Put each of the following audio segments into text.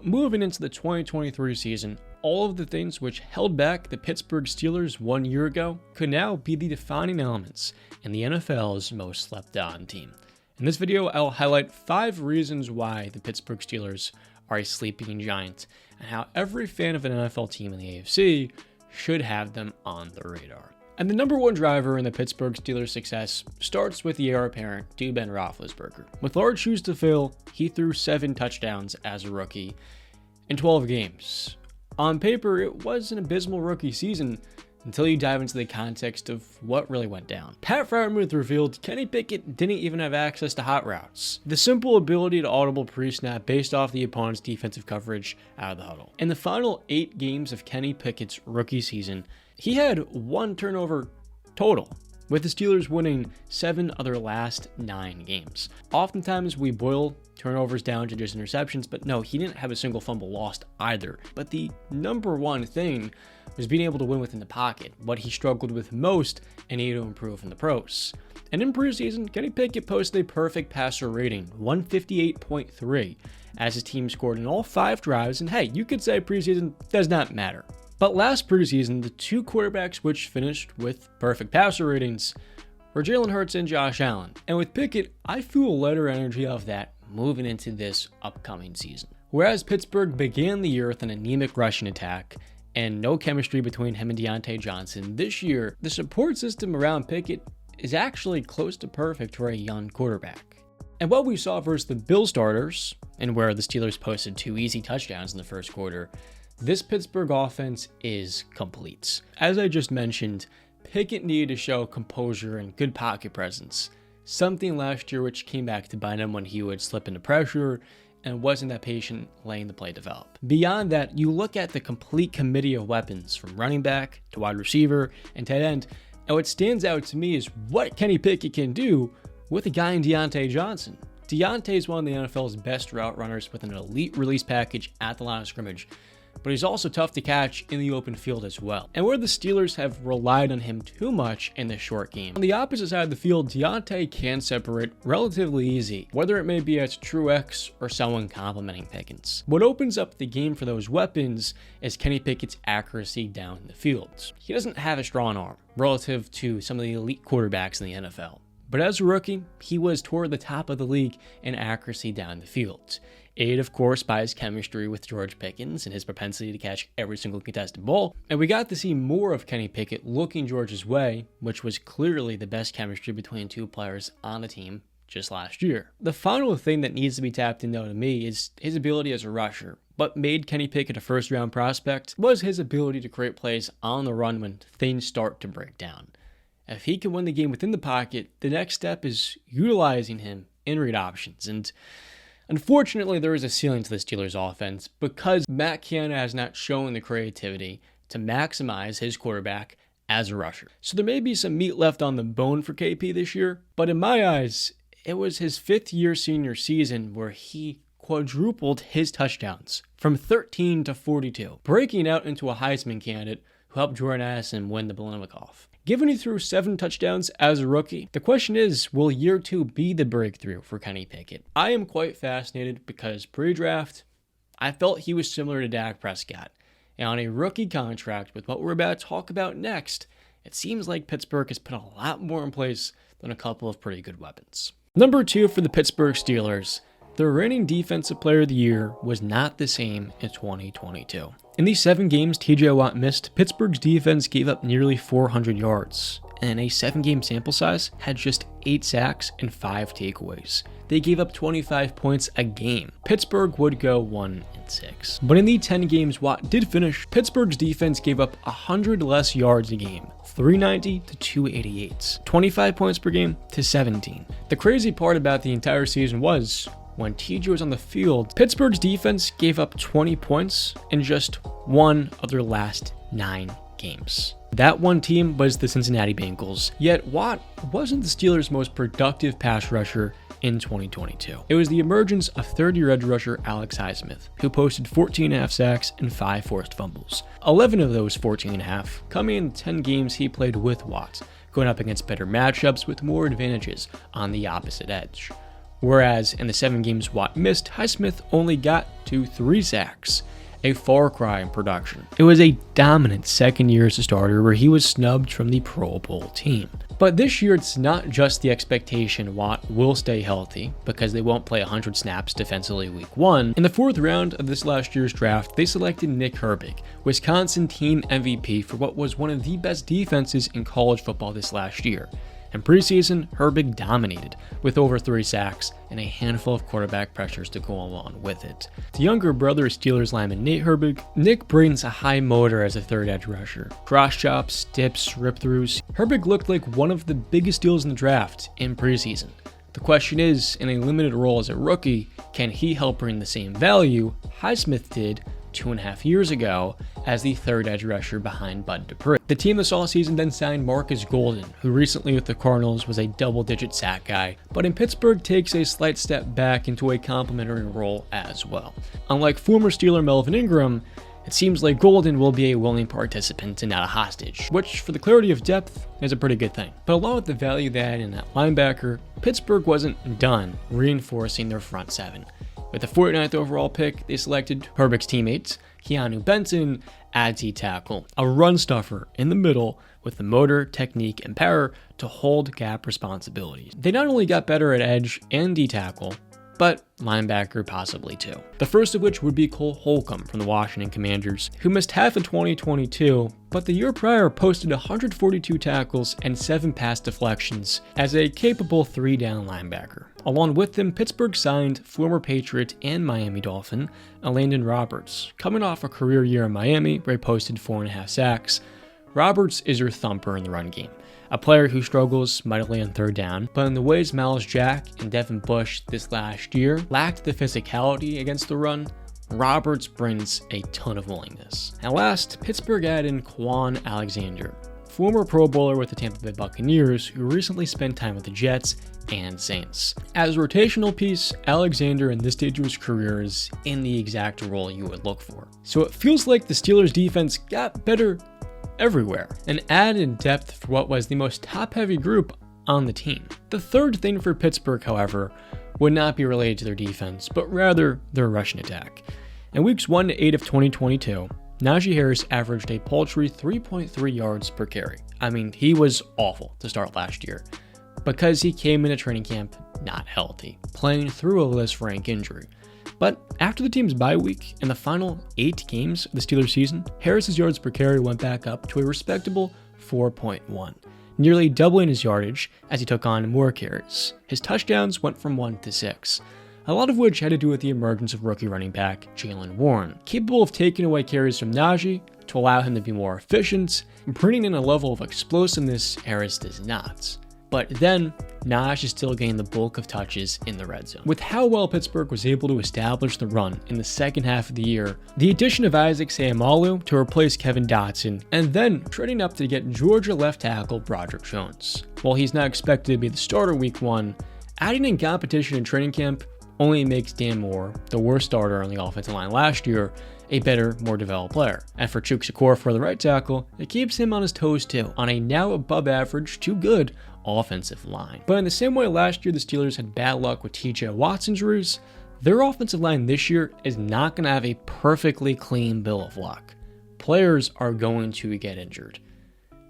Moving into the 2023 season, all of the things which held back the Pittsburgh Steelers 1 year ago could now be the defining elements in the NFL's most slept-on team. In this video, I'll highlight 5 reasons why the Pittsburgh Steelers are a sleeping giant, and how every fan of an NFL team in the AFC should have them on the radar. And the number one driver in the Pittsburgh Steelers' success starts with the heir apparent to Ben Roethlisberger. With large shoes to fill, he threw 7 touchdowns as a rookie in 12 games. On paper, it was an abysmal rookie season until you dive into the context of what really went down. Pat Freiermuth revealed Kenny Pickett didn't even have access to hot routes. The simple ability to audible pre-snap based off the opponent's defensive coverage out of the huddle. In the final 8 games of Kenny Pickett's rookie season, he had 1 turnover total, with the Steelers winning 7 of their last 9 games. Oftentimes we boil turnovers down to just interceptions, but no, he didn't have a single fumble lost either. But the number one thing was being able to win within the pocket, what he struggled with most and needed to improve in the pros. And in preseason, Kenny Pickett posted a perfect passer rating, 158.3, as his team scored in all 5 drives, and hey, you could say preseason does not matter. But last preseason, the 2 quarterbacks which finished with perfect passer ratings were Jalen Hurts and Josh Allen. And with Pickett, I feel a lighter energy of that moving into this upcoming season. Whereas Pittsburgh began the year with an anemic rushing attack and no chemistry between him and Deontay Johnson, this year, the support system around Pickett is actually close to perfect for a young quarterback. And what we saw versus the Bills starters, and where the Steelers posted 2 easy touchdowns in the first quarter, this Pittsburgh offense is complete. As I just mentioned, Pickett needed to show composure and good pocket presence, something last year which came back to bite him when he would slip into pressure and wasn't that patient letting the play develop. Beyond that, you look at the complete committee of weapons from running back to wide receiver and tight end, and what stands out to me is what Kenny Pickett can do with a guy in Deontay Johnson. Deontay is one of the NFL's best route runners with an elite release package at the line of scrimmage, but he's also tough to catch in the open field as well. And where the Steelers have relied on him too much in this short game, on the opposite side of the field, Deontay can separate relatively easy, whether it may be as true X or someone complimenting Pickens. What opens up the game for those weapons is Kenny Pickett's accuracy down the field. He doesn't have a strong arm relative to some of the elite quarterbacks in the NFL. But as a rookie, he was toward the top of the league in accuracy down the field. Aided, of course, by his chemistry with George Pickens and his propensity to catch every single contested ball. And we got to see more of Kenny Pickett looking George's way, which was clearly the best chemistry between 2 players on the team just last year. The final thing that needs to be tapped into to me is his ability as a rusher. What made Kenny Pickett a first-round prospect was his ability to create plays on the run when things start to break down. If he can win the game within the pocket, the next step is utilizing him in read options. And unfortunately, there is a ceiling to the Steelers offense because Matt Canada has not shown the creativity to maximize his quarterback as a rusher. So there may be some meat left on the bone for KP this year, but in my eyes, it was his 5th-year senior season where he quadrupled his touchdowns from 13 to 42, breaking out into a Heisman candidate who helped Jordan Addison win the Biletnikoff. Given he threw 7 touchdowns as a rookie, the question is, will year 2 be the breakthrough for Kenny Pickett? I am quite fascinated because pre-draft, I felt he was similar to Dak Prescott. And on a rookie contract with what we're about to talk about next, it seems like Pittsburgh has put a lot more in place than a couple of pretty good weapons. Number 2 for the Pittsburgh Steelers. The reigning Defensive Player of the Year was not the same in 2022. In these 7 games TJ Watt missed, Pittsburgh's defense gave up nearly 400 yards, and in a 7-game sample size, had just 8 sacks and 5 takeaways. They gave up 25 points a game. Pittsburgh would go 1-6. But in the 10 games Watt did finish, Pittsburgh's defense gave up 100 less yards a game, 390 to 288, 25 points per game to 17. The crazy part about the entire season was, when TJ was on the field, Pittsburgh's defense gave up 20 points in just 1 of their last 9 games. That one team was the Cincinnati Bengals, yet Watt wasn't the Steelers' most productive pass rusher in 2022. It was the emergence of third-year edge rusher Alex Highsmith, who posted 14.5 sacks and 5 forced fumbles. 11 of those 14.5 coming in 10 games he played with Watt, going up against better matchups with more advantages on the opposite edge. whereas in the 7 games Watt missed, Highsmith only got to 3 sacks. A far cry in production. It was a dominant second year as a starter where he was snubbed from the Pro Bowl team. But this year it's not just the expectation Watt will stay healthy because they won't play 100 snaps defensively week 1. In the 4th round of this last year's draft, they selected Nick Herbig, Wisconsin team MVP for what was one of the best defenses in college football this last year. In preseason, Herbig dominated with over 3 sacks and a handful of quarterback pressures to go along with it. The younger brother of Steelers lineman Nate Herbig, Nick brings a high motor as a third edge rusher. Cross chops, dips, rip-throughs. Herbig looked like one of the biggest deals in the draft in preseason. The question is, in a limited role as a rookie, can he help bring the same value Highsmith did 2.5 years ago as the third edge rusher behind Bud Dupree? The team this offseason then signed Marcus Golden, who recently with the Cardinals was a double-digit sack guy, but in Pittsburgh takes a slight step back into a complementary role as well. Unlike former Steeler Melvin Ingram, it seems like Golden will be a willing participant and not a hostage, which for the clarity of depth is a pretty good thing. But along with the value they had in that linebacker, Pittsburgh wasn't done reinforcing their front 7. With the 49th overall pick, they selected Herbig's teammates, Keanu Benton, at D-tackle, a run stuffer in the middle with the motor, technique, and power to hold gap responsibilities. They not only got better at edge and D-tackle, but linebacker possibly too. The first of which would be Cole Holcomb from the Washington Commanders, who missed half of 2022, but the year prior posted 142 tackles and 7 pass deflections as a capable 3-down linebacker. Along with them, Pittsburgh signed former Patriot and Miami Dolphin, Landon Roberts. Coming off a career year in Miami, where he posted 4.5 sacks, Roberts is your thumper in the run game. A player who struggles mightily on 3rd down, but in the ways Miles Jack and Devin Bush this last year lacked the physicality against the run, Roberts brings a ton of willingness. And last, Pittsburgh added in Quan Alexander, former Pro Bowler with the Tampa Bay Buccaneers who recently spent time with the Jets and Saints. As a rotational piece, Alexander in this stage of his career is in the exact role you would look for. So it feels like the Steelers defense got better everywhere, and added depth for what was the most top-heavy group on the team. The third thing for Pittsburgh, however, would not be related to their defense, but rather their rushing attack. In weeks 1 to 8 of 2022, Najee Harris averaged a paltry 3.3 yards per carry. I mean, he was awful to start last year, because he came into training camp not healthy, playing through a Liz Frank injury. But after the team's bye week, in the final 8 games of the Steelers season, Harris's yards per carry went back up to a respectable 4.1, nearly doubling his yardage as he took on more carries. His touchdowns went from 1 to 6, a lot of which had to do with the emergence of rookie running back Jaylen Warren, capable of taking away carries from Najee to allow him to be more efficient, bringing in a level of explosiveness Harris does not. But then, Najee still gained the bulk of touches in the red zone. With how well Pittsburgh was able to establish the run in the second half of the year, the addition of Isaac Seumalo to replace Kevin Dotson, and then trading up to get Georgia left tackle Broderick Jones. While he's not expected to be the starter week 1, adding in competition in training camp only makes Dan Moore, the worst starter on the offensive line last year, a better, more developed player. And for Chuck Shakur for the right tackle, it keeps him on his toes too, on a now above average to good offensive line. But in the same way last year the Steelers had bad luck with TJ Watt's injuries, their offensive line this year is not going to have a perfectly clean bill of luck. Players are going to get injured.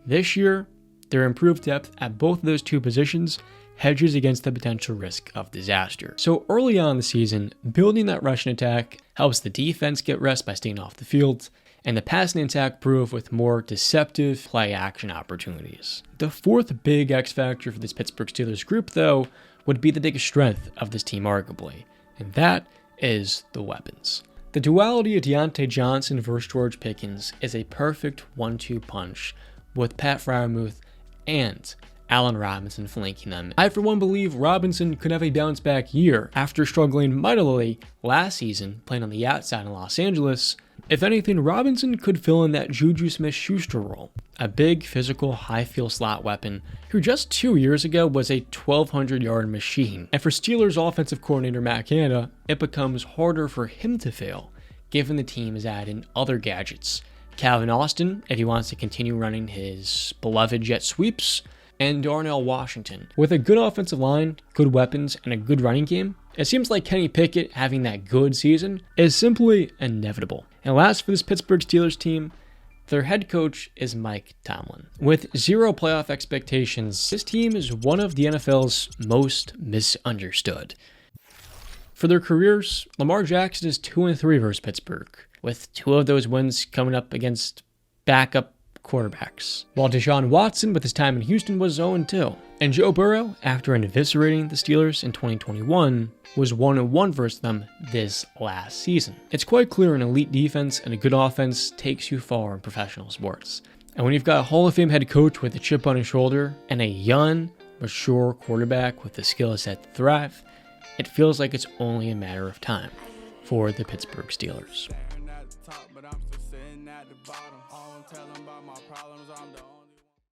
This year, their improved depth at both of those 2 positions hedges against the potential risk of disaster. So early on in the season, building that rushing attack helps the defense get rest by staying off the field, and the passing attack prove with more deceptive play action opportunities. The fourth big X factor for this Pittsburgh Steelers group, though, would be the biggest strength of this team arguably, and that is the weapons. The duality of Deontay Johnson versus George Pickens is a perfect 1-2 punch, with Pat Freiermuth and Allen Robinson flanking them. I for one believe Robinson could have a bounce back year after struggling mightily last season playing on the outside in Los Angeles. If anything, Robinson could fill in that Juju Smith-Schuster role, a big, physical, high-field slot weapon who just 2 years ago was a 1,200-yard machine. And for Steelers offensive coordinator Matt Canada, it becomes harder for him to fail, given the team is adding other gadgets. Calvin Austin, if he wants to continue running his beloved jet sweeps, and Darnell Washington. With a good offensive line, good weapons, and a good running game, it seems like Kenny Pickett having that good season is simply inevitable. And last for this Pittsburgh Steelers team, their head coach is Mike Tomlin. With zero playoff expectations, this team is one of the NFL's most misunderstood. For their careers, Lamar Jackson is 2-3 versus Pittsburgh, with 2 of those wins coming up against backup quarterbacks, while Deshaun Watson with his time in Houston was 0-2. And Joe Burrow, after eviscerating the Steelers in 2021, was 1-1 versus them this last season. It's quite clear an elite defense and a good offense takes you far in professional sports. And when you've got a Hall of Fame head coach with a chip on his shoulder and a young, mature quarterback with the skill set to thrive, it feels like it's only a matter of time for the Pittsburgh Steelers.